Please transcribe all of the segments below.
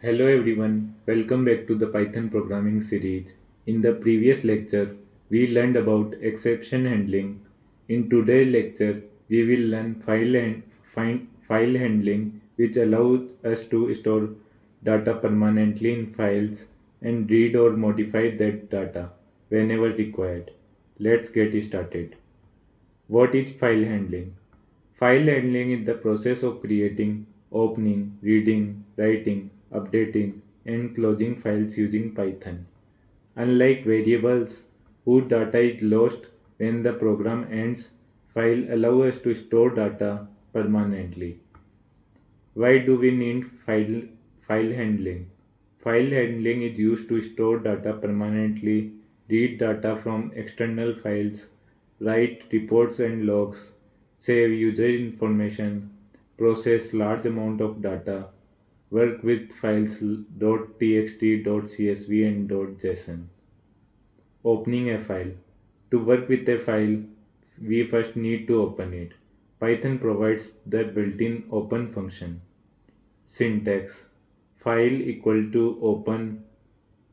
Hello everyone, welcome back to the Python programming series. In the previous lecture, we learned about exception handling. In today's lecture, we will learn file handling, which allows us to store data permanently in files and read or modify that data whenever required. Let's get started. What is file handling? File handling is the process of creating, opening, reading, writing, updating, and closing files using Python. Unlike variables whose data is lost when the program ends, file allow us to store data permanently. Why do we need file handling? File handling is used to store data permanently, read data from external files, write reports and logs, save user information, process large amount of data, work with files .txt, .csv and .json. Opening a file. To work with a file, we first need to open it. Python provides the built-in open function. Syntax: file equal to open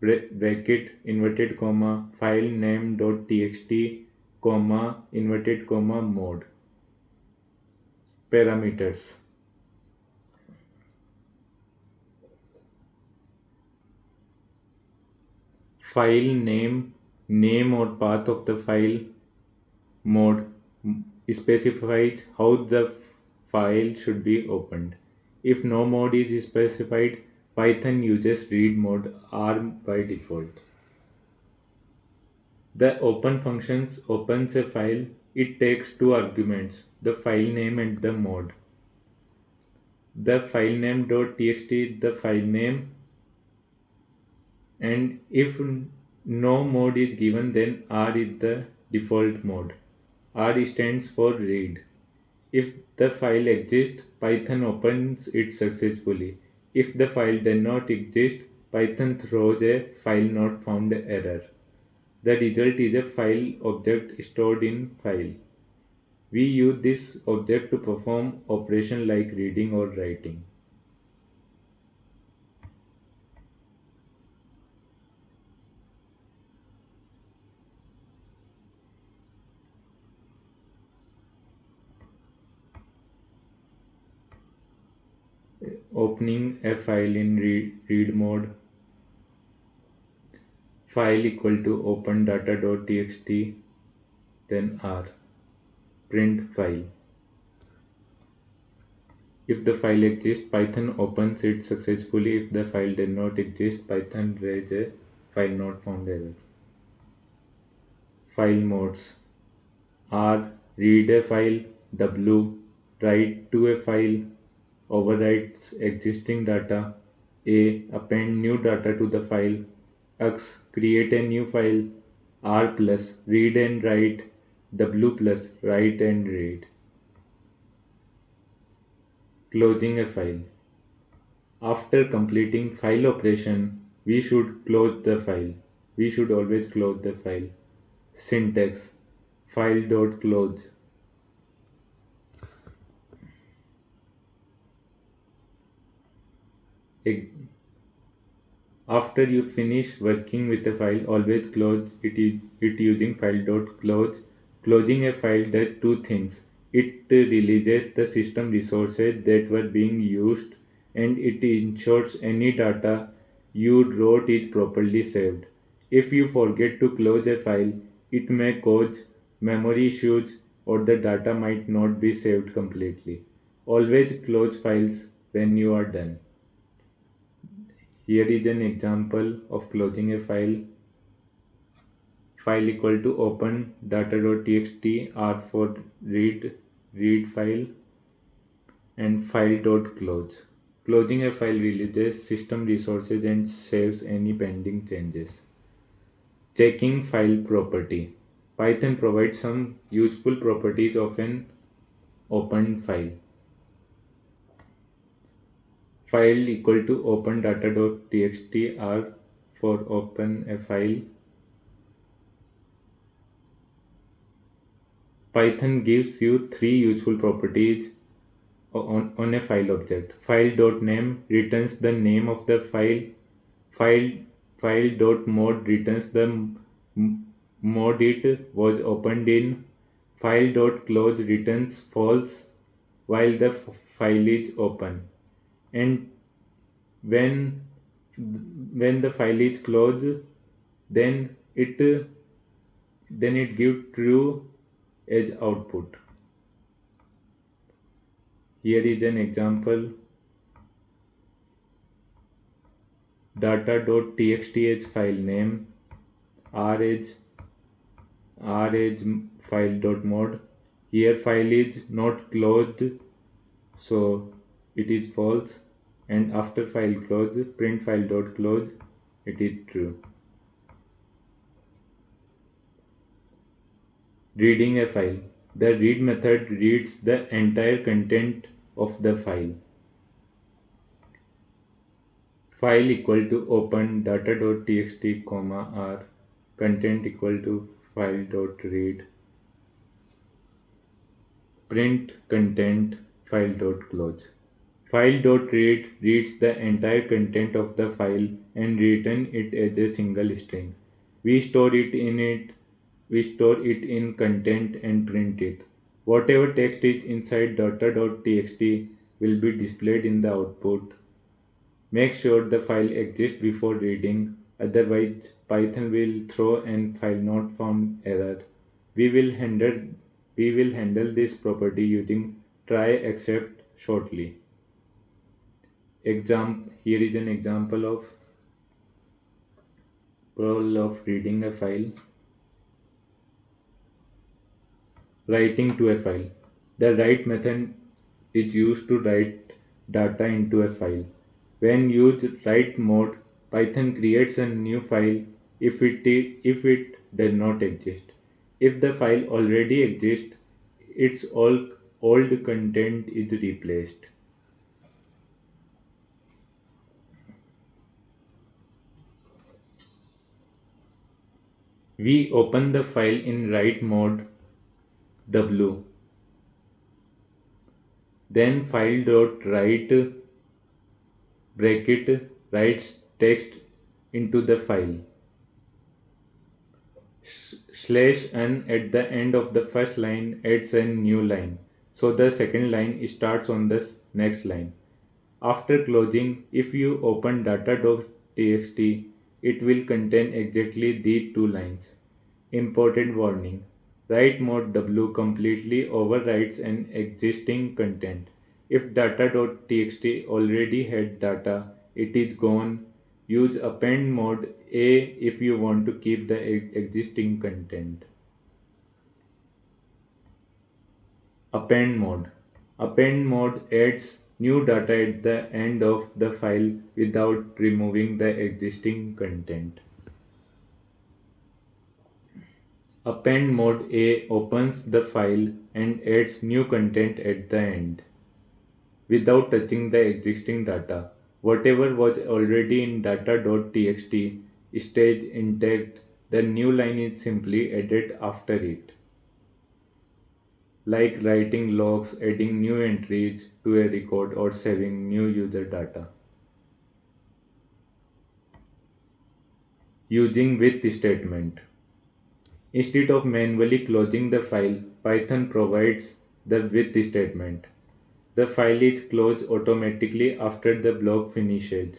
bracket inverted comma file name dot txt comma inverted comma mode. Parameters: file name or path of the file. Mode specifies how the file should be opened. If no mode is specified, Python uses read mode R by default. The open functions opens a file. It takes two arguments, the file name and the mode. The file name.txt is the file name, and if no mode is given, then R is the default mode. R stands for read. If the file exists, Python opens it successfully. If the file does not exist, Python throws a file not found error. The result is a file object stored in file. We use this object to perform operation like reading or writing. Opening a file in read mode. File equal to open data.txt, then R. Print file. If the file exists, Python opens it successfully. If the file does not exist, Python raises a file not found error. File modes: R. Read a file. W. Write to a file. Overwrites existing data. A. Append new data to the file. X. Create a new file. R plus read and write. W plus write and read. Closing a file. After completing file operation, we should close the file. We should always close the file. Syntax: file.close. Ex- After you finish working with a file, always close it using file.close. Closing a file does two things. It releases the system resources that were being used, and it ensures any data you wrote is properly saved. If you forget to close a file, it may cause memory issues or the data might not be saved completely. Always close files when you are done. Here is an example of closing a file. File equal to open data.txt, R for read file, and file.close. Closing a file releases system resources and saves any pending changes. Checking file property. Python provides some useful properties of an open file. File equal to open data.txt, R for open a file. Python gives you three useful properties on a file object. File.name returns the name of the file. File File.mode returns the mode it was opened in. File.close returns false while the file is open. And when the file is closed, then it gives true as output. Here is an example. Data.txt as file name, r as file.mode. Here file is not closed, so it is false, and after file close, print file.close, it is true. Reading a file. The read method reads the entire content of the file. File equal to open data.txt comma r, content equal to file.read, print content file.close. File.read reads the entire content of the file and return it as a single string. We store it in content and print it. Whatever text is inside data.txt will be displayed in the output. Make sure the file exists before reading, otherwise Python will throw an file not found error. We will handle this property using try except shortly. Here is an example of reading a file. Writing to a file. The write method is used to write data into a file. When used write mode, Python creates a new file if it does not exist. If the file already exists, its all old content is replaced. We open the file in write mode W. Then file.write bracket writes text into the file. /n at the end of the first line adds a new line, so the second line starts on the next line. After closing, if you open data.txt, it will contain exactly these two lines. Important warning. Write mode W completely overwrites an existing content. If data.txt already had data, it is gone. Use append mode A if you want to keep the existing content. Append mode. Append mode adds new data at the end of the file without removing the existing content. Append mode A opens the file and adds new content at the end without touching the existing data. Whatever was already in data.txt stays intact. The new line is simply added after it. Like writing logs, adding new entries to a record, or saving new user data. Using with statement. Instead of manually closing the file, Python provides the with statement. The file is closed automatically after the block finishes.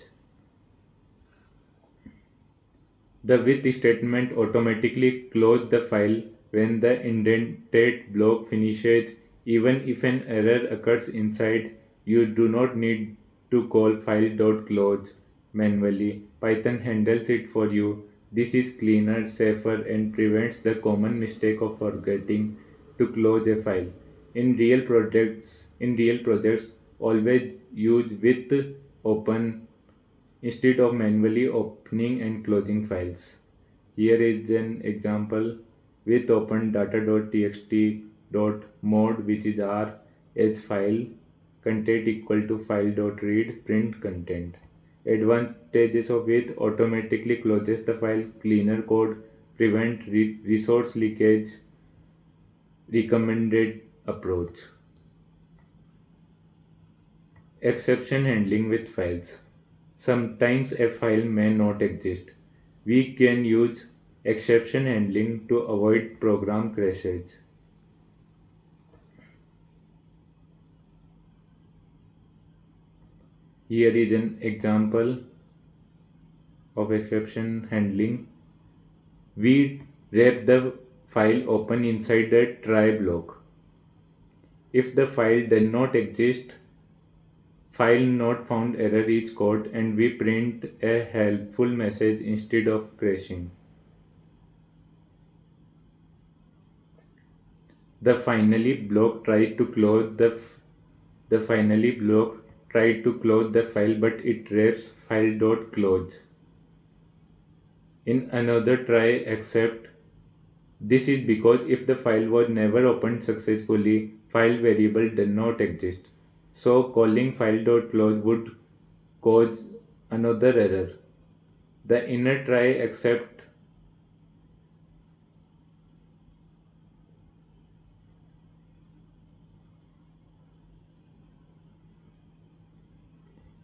The with statement automatically closes the file when the indented block finishes. Even if an error occurs inside, you do not need to call file.close manually. Python handles it for you. This is cleaner, safer, and prevents the common mistake of forgetting to close a file. In real projects, always use with open instead of manually opening and closing files. Here is an example with open data.txt mode, which is r, as file, content equal to file.read, print content. Advantages of it: automatically closes the file, cleaner code, prevent resource leakage, recommended approach. Exception handling with files. Sometimes a file may not exist. We can use exception handling to avoid program crashes. Here is an example of exception handling. We wrap the file open inside the try block. If the file does not exist, file not found error is caught and we print a helpful message instead of crashing. The finally block tried to close the finally block tried to close the file but it wraps file.close. In another try except this is because if the file was never opened successfully, file variable does not exist. So calling file.close would cause another error. The inner try except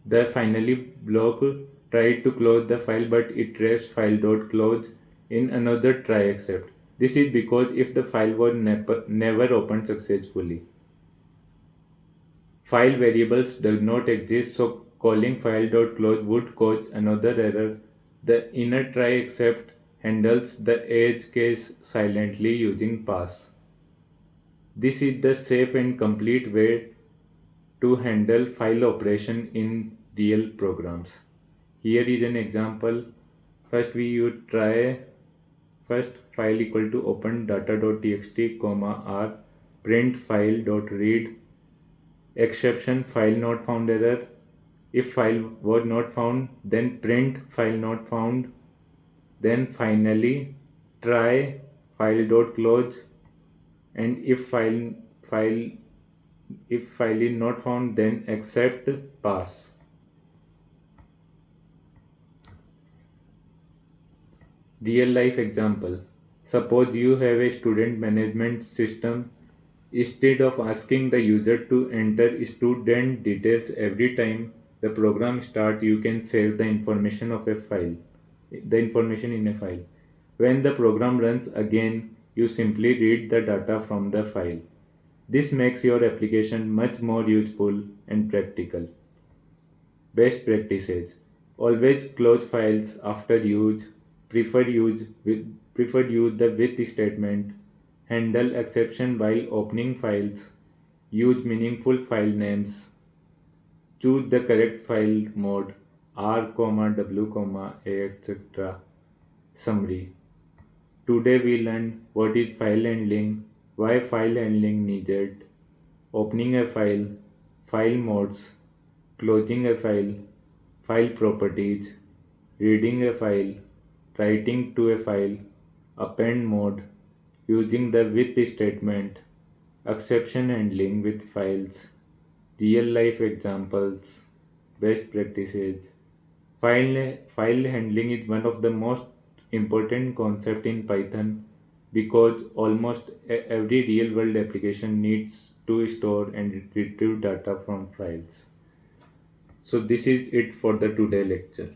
the finally block tried to close the file but it wraps file.close in another try except. This is because if the file was never opened successfully, file variables do not exist, so calling file.close would cause another error. The inner try except handles the edge case silently using pass. This is the safe and complete way to handle file operation in real programs. Here is an example. First we use try first file equal to open data.txt comma r print file dot read exception file not found error. If file was not found, then print file not found. Then finally try file dot close, and file if file is not found, then accept pass. Real life example. Suppose you have a student management system. Instead of asking the user to enter student details every time the program starts, you can save the information in a file. When the program runs again, you simply read the data from the file. This makes your application much more useful and practical. Best practices. Always close files after use. Preferred use the with statement. Handle exception while opening files. Use meaningful file names. Choose the correct file mode R, W, A, etc. Summary. Today we learned what is file handling, why file handling needed, opening a file, file modes, closing a file, file properties, reading a file, writing to a file, append mode, using the with statement, exception handling with files, real life examples, best practices. File handling is one of the most important concept in Python because almost every real world application needs to store and retrieve data from files. So this is it for the today lecture.